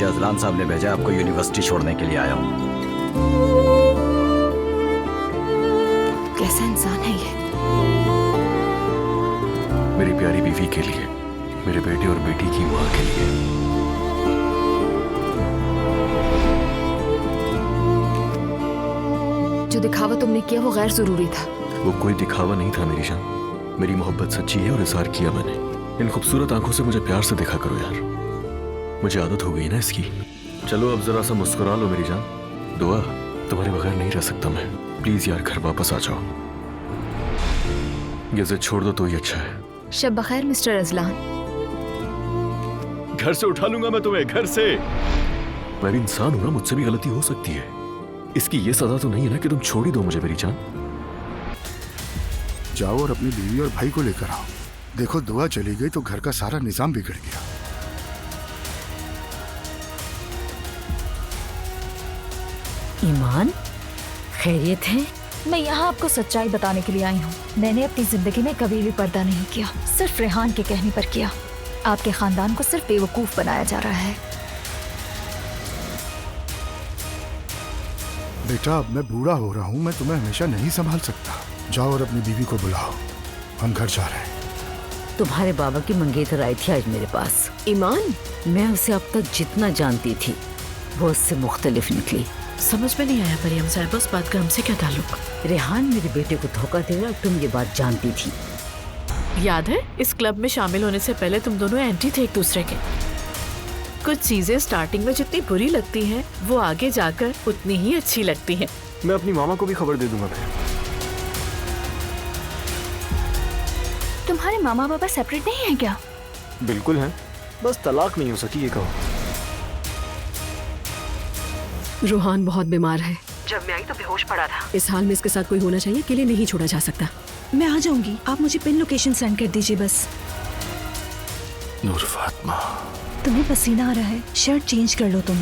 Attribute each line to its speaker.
Speaker 1: Mirza Azlan साहब ने भेजा, आपको यूनिवर्सिटी छोड़ने के लिए आया हूँ।
Speaker 2: कैसा इंसान है ये?
Speaker 3: मेरी प्यारी बीवी के लिए, मेरे बेटे और बेटी की माँ के लिए।
Speaker 2: जो दिखावा तुमने किया वो गैर जरूरी था।
Speaker 3: वो कोई दिखावा नहीं था मेरी जान, मेरी मोहब्बत सच्ची है और इजहार किया मैंने। इन खूबसूरत आंखों से मुझे प्यार से देखा करो यार, मुझे आदत हो गई ना इसकी। चलो अब जरा सा मुस्कुरा लो मेरी जान। दुआ, तुम्हारे बगैर नहीं रह सकता मैं। प्लीज यार घर वापस आ जाओ, ये जिद छोड़ दो तो ही अच्छा है।
Speaker 2: शब बखैर मिस्टर अजलान।
Speaker 3: घर से उठा लूंगा मैं तुम्हें, घर से। मैं भी इंसान हूं ना, मुझसे भी गलती हो सकती है। इसकी ये सजा तो नहीं है ना कि तुम छोड़ ही दो मुझे मेरी जान।
Speaker 4: जाओ और अपनी बीवी और भाई को लेकर आओ। देखो दुआ चली गई तो घर का सारा निजाम बिगड़ गया।
Speaker 5: ईमान, खैरियत है?
Speaker 6: मैं यहाँ आपको सच्चाई बताने के लिए आई हूँ। मैंने अपनी जिंदगी में कभी भी पर्दा नहीं किया, सिर्फ रेहान के कहने पर किया। आपके खानदान को सिर्फ बेवकूफ बनाया जा रहा है।
Speaker 4: बेटा अब मैं बूढ़ा हो रहा हूँ, मैं तुम्हें हमेशा नहीं संभाल सकता। जाओ और अपनी बीवी को बुलाओ, हम घर जा रहे हैं।
Speaker 5: तुम्हारे बाबा की मंगेतर आई थी आज मेरे पास।
Speaker 7: ईमान,
Speaker 5: मैं उसे अब तक जितना जानती थी वो उससे मुख्तलिफ निकली।
Speaker 7: समझ में नहीं आया मरियम साहब, उस बात का हमसे क्या ताल्लुक?
Speaker 5: रेहान मेरे बेटे को धोखा देगा, तुम ये बात जानती थी।
Speaker 7: याद है इस क्लब में शामिल होने से पहले तुम दोनों एंटी थे एक दूसरे के। कुछ चीजें स्टार्टिंग में जितनी बुरी लगती हैं वो आगे जाकर उतनी ही अच्छी लगती हैं।
Speaker 3: मैं अपनी मामा को भी खबर दे दूंगा।
Speaker 6: तुम्हारे मामा पापा सेपरेट नहीं है क्या?
Speaker 3: बिल्कुल है, बस तलाक नहीं हो सकी, ये कहो।
Speaker 8: रोहान बहुत बीमार है।
Speaker 5: जब मैं आई तो बेहोश पड़ा था।
Speaker 8: इस हाल में इसके साथ कोई होना चाहिए, अकेले नहीं छोड़ा जा सकता।
Speaker 6: मैं आ जाऊंगी, आप मुझे पिन लोकेशन सेंड कर दीजिए बस।
Speaker 3: नूर फातिमा,
Speaker 6: तुम्हें पसीना आ रहा है, शर्ट चेंज कर लो तुम।